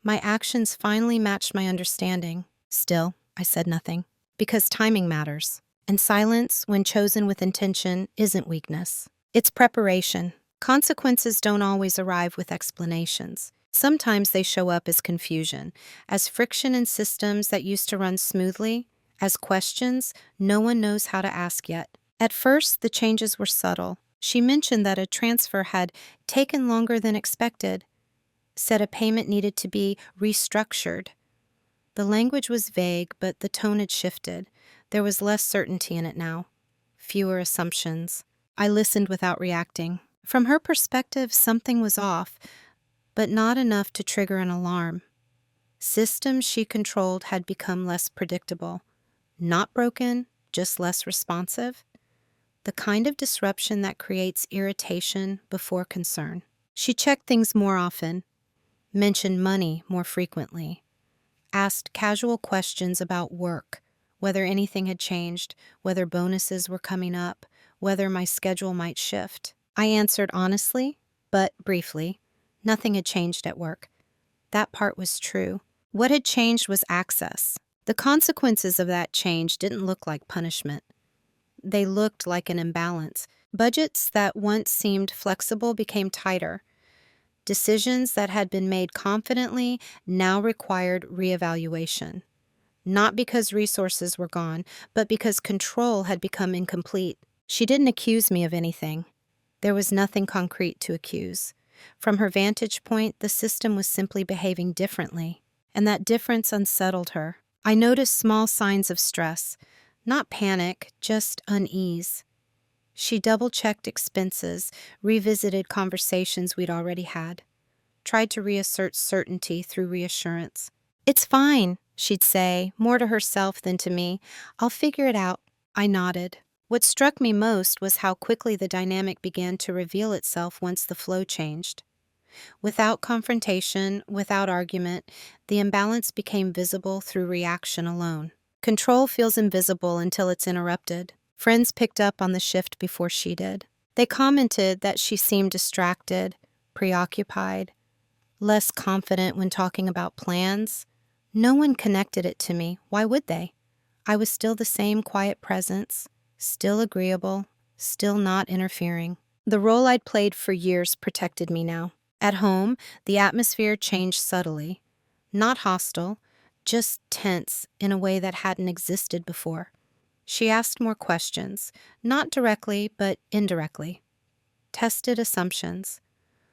My actions finally matched my understanding. Still, I said nothing. Because timing matters. And silence, when chosen with intention, isn't weakness. It's preparation. Consequences don't always arrive with explanations. Sometimes they show up as confusion, as friction in systems that used to run smoothly, as questions no one knows how to ask yet. At first, the changes were subtle. She mentioned that a transfer had taken longer than expected, said a payment needed to be restructured. The language was vague, but the tone had shifted. There was less certainty in it now, fewer assumptions. I listened without reacting. From her perspective, something was off, but not enough to trigger an alarm. Systems she controlled had become less predictable. Not broken, just less responsive. The kind of disruption that creates irritation before concern. She checked things more often, mentioned money more frequently, asked casual questions about work, whether anything had changed, whether bonuses were coming up, whether my schedule might shift. I answered honestly, but briefly. Nothing had changed at work. That part was true. What had changed was access. The consequences of that change didn't look like punishment. They looked like an imbalance. Budgets that once seemed flexible became tighter. Decisions that had been made confidently now required reevaluation. Not because resources were gone, but because control had become incomplete. She didn't accuse me of anything. There was nothing concrete to accuse. From her vantage point, the system was simply behaving differently, and that difference unsettled her. I noticed small signs of stress. Not panic, just unease. She double-checked expenses, revisited conversations we'd already had, tried to reassert certainty through reassurance. "It's fine," she'd say, more to herself than to me. "I'll figure it out." I nodded. What struck me most was how quickly the dynamic began to reveal itself once the flow changed. Without confrontation, without argument, the imbalance became visible through reaction alone. Control feels invisible until it's interrupted. Friends picked up on the shift before she did. They commented that she seemed distracted, preoccupied, less confident when talking about plans. No one connected it to me. Why would they? I was still the same quiet presence, still agreeable, still not interfering. The role I'd played for years protected me now. At home, the atmosphere changed subtly. Not hostile, just tense in a way that hadn't existed before. She asked more questions, not directly, but indirectly. Tested assumptions.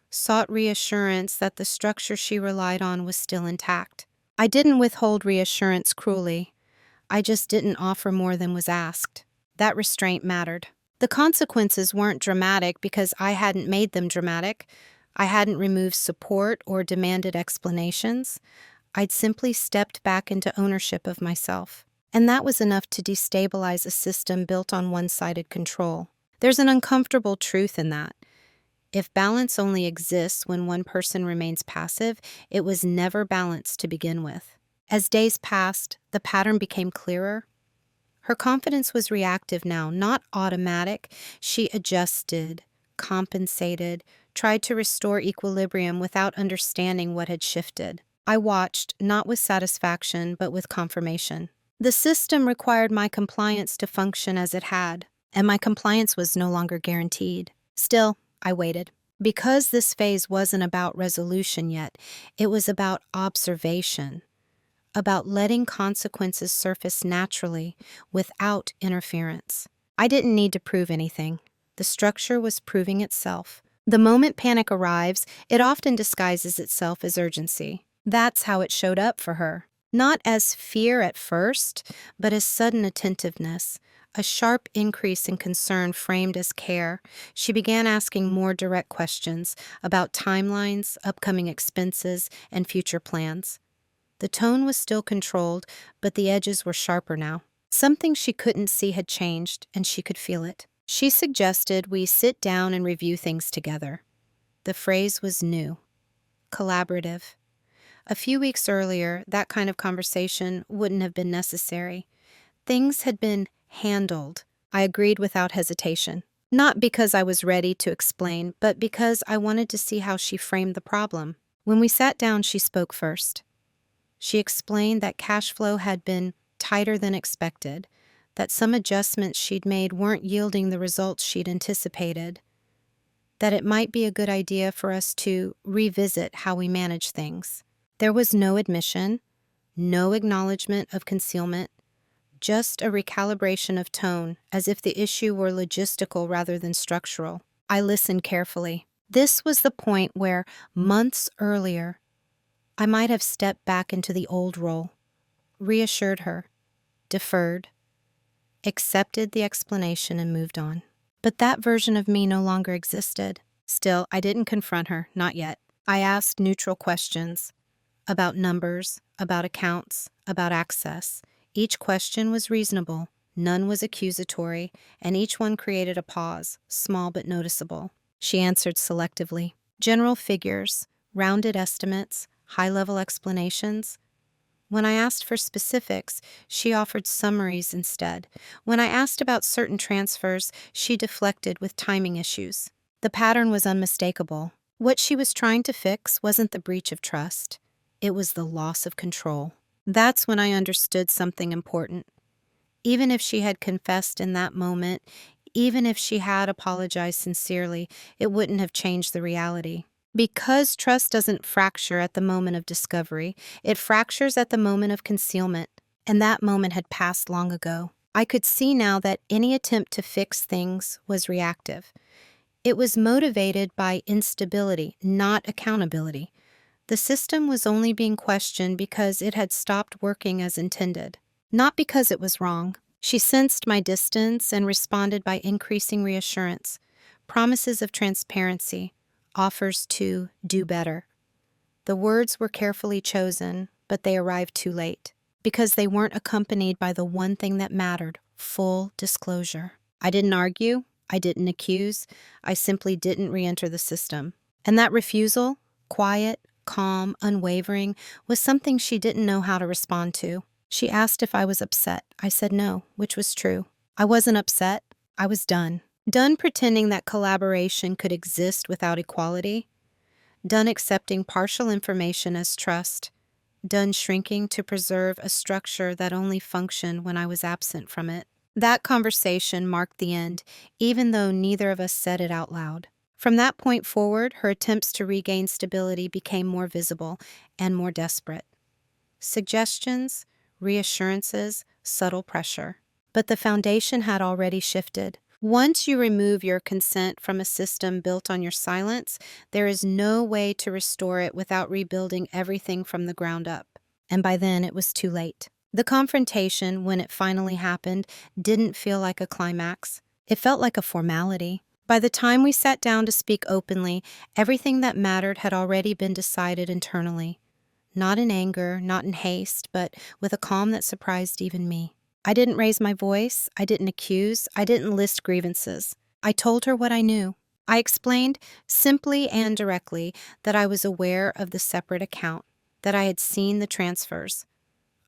Sought reassurance that the structure she relied on was still intact. I didn't withhold reassurance cruelly. I just didn't offer more than was asked. That restraint mattered. The consequences weren't dramatic because I hadn't made them dramatic. I hadn't removed support or demanded explanations. I'd simply stepped back into ownership of myself. And that was enough to destabilize a system built on one-sided control. There's an uncomfortable truth in that. If balance only exists when one person remains passive, it was never balanced to begin with. As days passed, the pattern became clearer. Her confidence was reactive now, not automatic. She adjusted, compensated, tried to restore equilibrium without understanding what had shifted. I watched, not with satisfaction, but with confirmation. The system required my compliance to function as it had, and my compliance was no longer guaranteed. Still, I waited. Because this phase wasn't about resolution yet, it was about observation, about letting consequences surface naturally without interference. I didn't need to prove anything. The structure was proving itself. The moment panic arrives, it often disguises itself as urgency. That's how it showed up for her. Not as fear at first, but as sudden attentiveness, a sharp increase in concern framed as care. She began asking more direct questions about timelines, upcoming expenses, and future plans. The tone was still controlled, but the edges were sharper now. Something she couldn't see had changed, and she could feel it. She suggested we sit down and review things together. The phrase was new, collaborative. A few weeks earlier, that kind of conversation wouldn't have been necessary. Things had been handled. I agreed without hesitation. Not because I was ready to explain, but because I wanted to see how she framed the problem. When we sat down, she spoke first. She explained that cash flow had been tighter than expected, that some adjustments she'd made weren't yielding the results she'd anticipated, that it might be a good idea for us to revisit how we manage things. There was no admission, no acknowledgement of concealment, just a recalibration of tone, as if the issue were logistical rather than structural. I listened carefully. This was the point where, months earlier, I might have stepped back into the old role, reassured her, deferred, accepted the explanation, and moved on. But that version of me no longer existed. Still, I didn't confront her, not yet. I asked neutral questions about numbers, about accounts, about access. Each question was reasonable, none was accusatory, and each one created a pause, small but noticeable. She answered selectively. General figures, rounded estimates, high-level explanations. When I asked for specifics, she offered summaries instead. When I asked about certain transfers, she deflected with timing issues. The pattern was unmistakable. What she was trying to fix wasn't the breach of trust. It was the loss of control. That's when I understood something important. Even if she had confessed in that moment, even if she had apologized sincerely, it wouldn't have changed the reality. Because trust doesn't fracture at the moment of discovery, it fractures at the moment of concealment, and that moment had passed long ago. I could see now that any attempt to fix things was reactive. It was motivated by instability, not accountability. The system was only being questioned because it had stopped working as intended, not because it was wrong. She sensed my distance and responded by increasing reassurance, promises of transparency, offers to do better. The words were carefully chosen, but they arrived too late, because they weren't accompanied by the one thing that mattered: full disclosure. I didn't argue, I didn't accuse, I simply didn't re-enter the system. And that refusal, quiet, calm, unwavering, was something she didn't know how to respond to. She asked if I was upset. I said no, which was true. I wasn't upset. I was done. Done pretending that collaboration could exist without equality. Done accepting partial information as trust. Done shrinking to preserve a structure that only functioned when I was absent from it. That conversation marked the end, even though neither of us said it out loud. From that point forward, her attempts to regain stability became more visible and more desperate. Suggestions, reassurances, subtle pressure. But the foundation had already shifted. Once you remove your consent from a system built on your silence, there is no way to restore it without rebuilding everything from the ground up. And by then, it was too late. The confrontation, when it finally happened, didn't feel like a climax. It felt like a formality. By the time we sat down to speak openly, everything that mattered had already been decided internally. Not in anger, not in haste, but with a calm that surprised even me. I didn't raise my voice, I didn't accuse, I didn't list grievances. I told her what I knew. I explained, simply and directly, that I was aware of the separate account, that I had seen the transfers.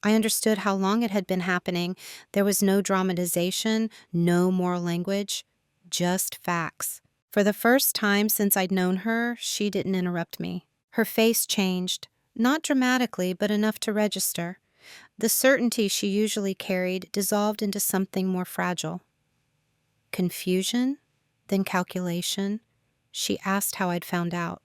I understood how long it had been happening. There was no dramatization, no moral language, just facts. For the first time since I'd known her, she didn't interrupt me. Her face changed, not dramatically, but enough to register. The certainty she usually carried dissolved into something more fragile. Confusion, then calculation. She asked how I'd found out.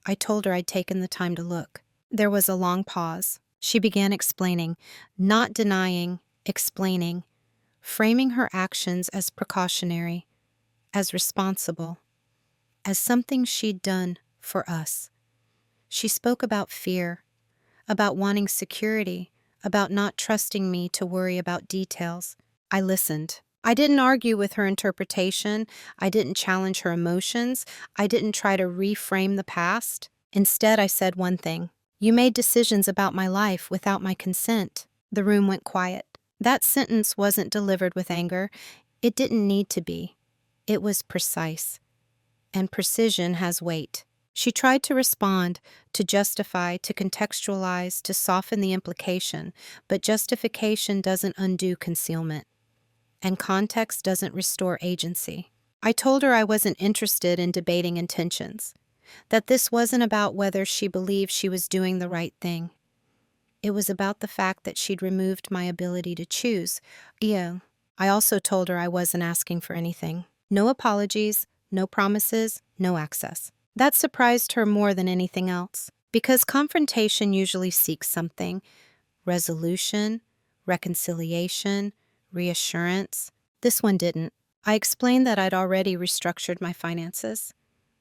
I told her I'd taken the time to look. There was a long pause. She began explaining, not denying, explaining, framing her actions as precautionary, as responsible, as something she'd done for us. She spoke about fear, about wanting security, about not trusting me to worry about details. I listened. I didn't argue with her interpretation. I didn't challenge her emotions. I didn't try to reframe the past. Instead, I said one thing. You made decisions about my life without my consent. The room went quiet. That sentence wasn't delivered with anger. It didn't need to be. It was precise. And precision has weight. She tried to respond, to justify, to contextualize, to soften the implication, but justification doesn't undo concealment, and context doesn't restore agency. I told her I wasn't interested in debating intentions, that this wasn't about whether she believed she was doing the right thing. It was about the fact that she'd removed my ability to choose. Yeah. I also told her I wasn't asking for anything. No apologies, no promises, no access. That surprised her more than anything else, because confrontation usually seeks something: resolution, reconciliation, reassurance. This one didn't. I explained that I'd already restructured my finances,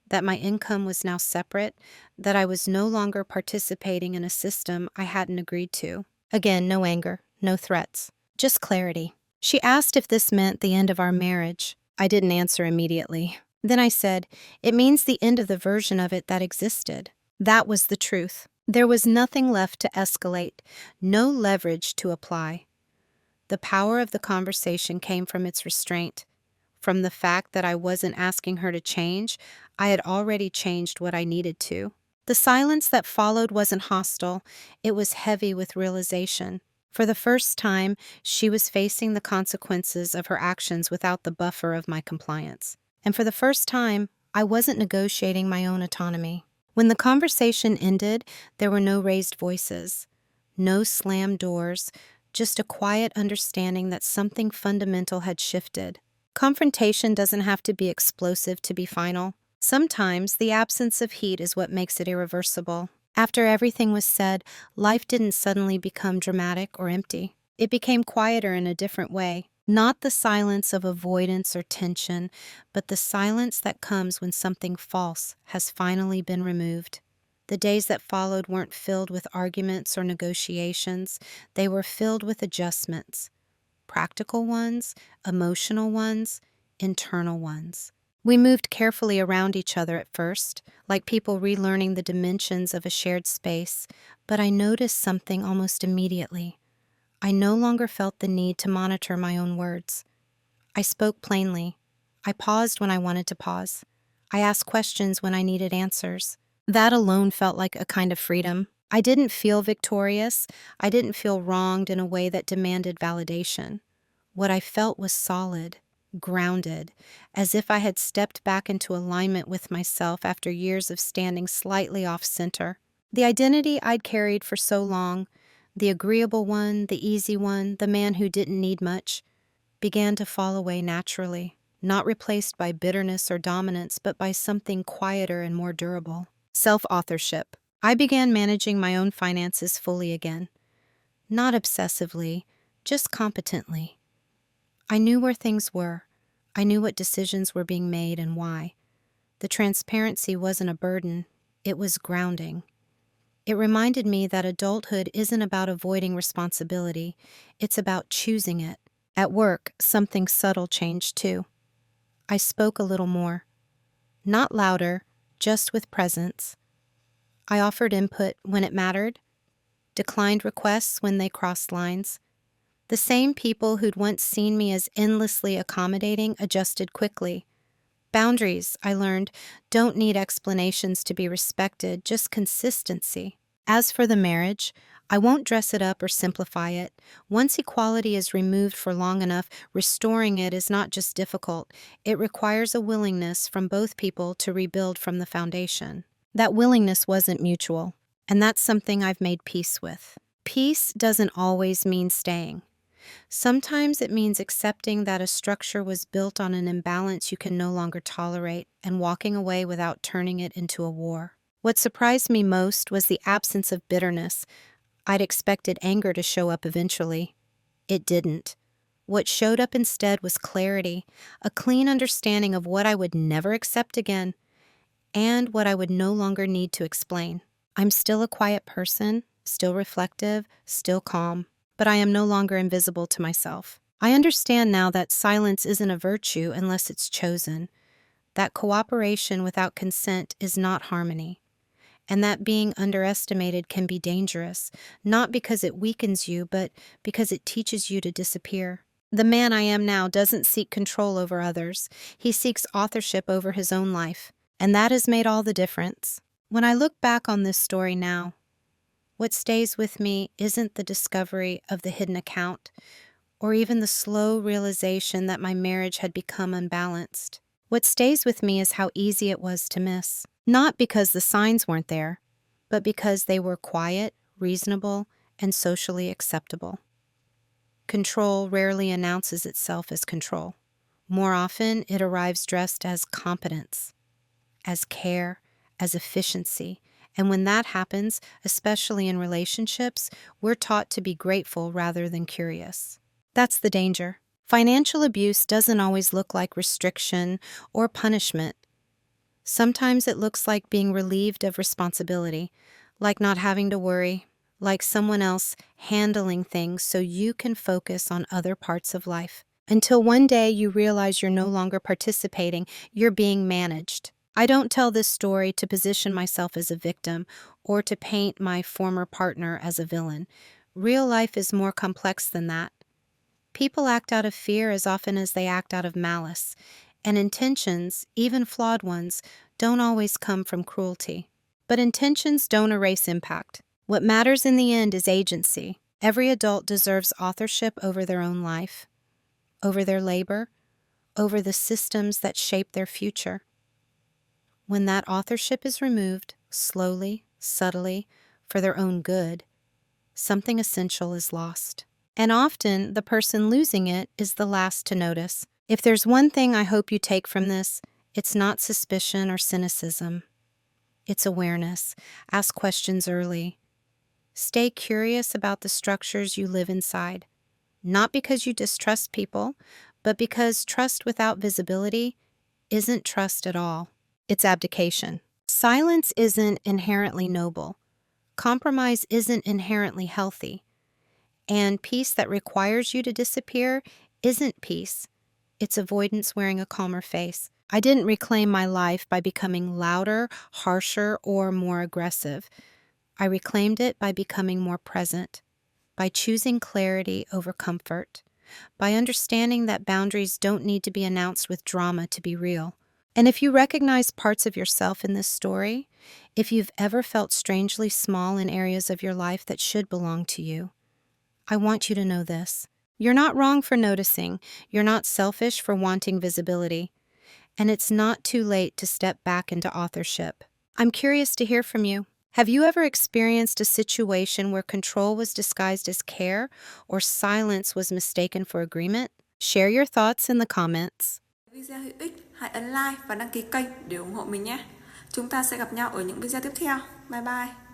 that my income was now separate, that I was no longer participating in a system I hadn't agreed to. Again, no anger, no threats, just clarity. She asked if this meant the end of our marriage. I didn't answer immediately. Then I said, it means the end of the version of it that existed. That was the truth. There was nothing left to escalate, no leverage to apply. The power of the conversation came from its restraint, from the fact that I wasn't asking her to change. I had already changed what I needed to. The silence that followed wasn't hostile. It was heavy with realization. For the first time, she was facing the consequences of her actions without the buffer of my compliance. And for the first time, I wasn't negotiating my own autonomy. When the conversation ended, there were no raised voices, no slammed doors, just a quiet understanding that something fundamental had shifted. Confrontation doesn't have to be explosive to be final. Sometimes the absence of heat is what makes it irreversible. After everything was said, life didn't suddenly become dramatic or empty. It became quieter in a different way. Not the silence of avoidance or tension, but the silence that comes when something false has finally been removed. The days that followed weren't filled with arguments or negotiations. They were filled with adjustments. Practical ones, emotional ones, internal ones. We moved carefully around each other at first, like people relearning the dimensions of a shared space, but I noticed something almost immediately. I no longer felt the need to monitor my own words. I spoke plainly. I paused when I wanted to pause. I asked questions when I needed answers. That alone felt like a kind of freedom. I didn't feel victorious. I didn't feel wronged in a way that demanded validation. What I felt was solid, grounded, as if I had stepped back into alignment with myself after years of standing slightly off center. The identity I'd carried for so long, the agreeable one, the easy one, the man who didn't need much, began to fall away naturally, not replaced by bitterness or dominance, but by something quieter and more durable. Self-authorship. I began managing my own finances fully again. Not obsessively, just competently. I knew where things were. I knew what decisions were being made and why. The transparency wasn't a burden. It was grounding. It reminded me that adulthood isn't about avoiding responsibility. It's about choosing it. At work, something subtle changed too. I spoke a little more. Not louder, just with presence. I offered input when it mattered, declined requests when they crossed lines. The same people who'd once seen me as endlessly accommodating adjusted quickly. Boundaries, I learned, don't need explanations to be respected, just consistency. As for the marriage, I won't dress it up or simplify it. Once equality is removed for long enough, restoring it is not just difficult. It requires a willingness from both people to rebuild from the foundation. That willingness wasn't mutual, and that's something I've made peace with. Peace doesn't always mean staying. Sometimes it means accepting that a structure was built on an imbalance you can no longer tolerate and walking away without turning it into a war. What surprised me most was the absence of bitterness. I'd expected anger to show up eventually. It didn't. What showed up instead was clarity, a clean understanding of what I would never accept again and what I would no longer need to explain. I'm still a quiet person, still reflective, still calm, but I am no longer invisible to myself. I understand now that silence isn't a virtue unless it's chosen, that cooperation without consent is not harmony, and that being underestimated can be dangerous, not because it weakens you, but because it teaches you to disappear. The man I am now doesn't seek control over others. He seeks authorship over his own life. And that has made all the difference. When I look back on this story now, what stays with me isn't the discovery of the hidden account, or even the slow realization that my marriage had become unbalanced. What stays with me is how easy it was to miss. Not because the signs weren't there, but because they were quiet, reasonable, and socially acceptable. Control rarely announces itself as control. More often, it arrives dressed as competence, as care, as efficiency. And when that happens, especially in relationships, we're taught to be grateful rather than curious. That's the danger. Financial abuse doesn't always look like restriction or punishment. Sometimes it looks like being relieved of responsibility, like not having to worry, like someone else handling things so you can focus on other parts of life. Until one day you realize you're no longer participating, you're being managed. I don't tell this story to position myself as a victim or to paint my former partner as a villain. Real life is more complex than that. People act out of fear as often as they act out of malice, and intentions, even flawed ones, don't always come from cruelty. But intentions don't erase impact. What matters in the end is agency. Every adult deserves authorship over their own life, over their labor, over the systems that shape their future. When that authorship is removed, slowly, subtly, for their own good, something essential is lost. And often, the person losing it is the last to notice. If there's one thing I hope you take from this, it's not suspicion or cynicism. It's awareness. Ask questions early. Stay curious about the structures you live inside. Not because you distrust people, but because trust without visibility isn't trust at all. It's abdication. Silence isn't inherently noble. Compromise isn't inherently healthy. And peace that requires you to disappear isn't peace. It's avoidance wearing a calmer face. I didn't reclaim my life by becoming louder, harsher, or more aggressive. I reclaimed it by becoming more present, by choosing clarity over comfort, by understanding that boundaries don't need to be announced with drama to be real. And if you recognize parts of yourself in this story, if you've ever felt strangely small in areas of your life that should belong to you, I want you to know this. You're not wrong for noticing. You're not selfish for wanting visibility. And it's not too late to step back into authorship. I'm curious to hear from you. Have you ever experienced a situation where control was disguised as care or silence was mistaken for agreement? Share your thoughts in the comments. Video hữu ích, hãy ấn like và đăng ký kênh để ủng hộ mình nhé. Chúng ta sẽ gặp nhau ở những video tiếp theo. Bye bye.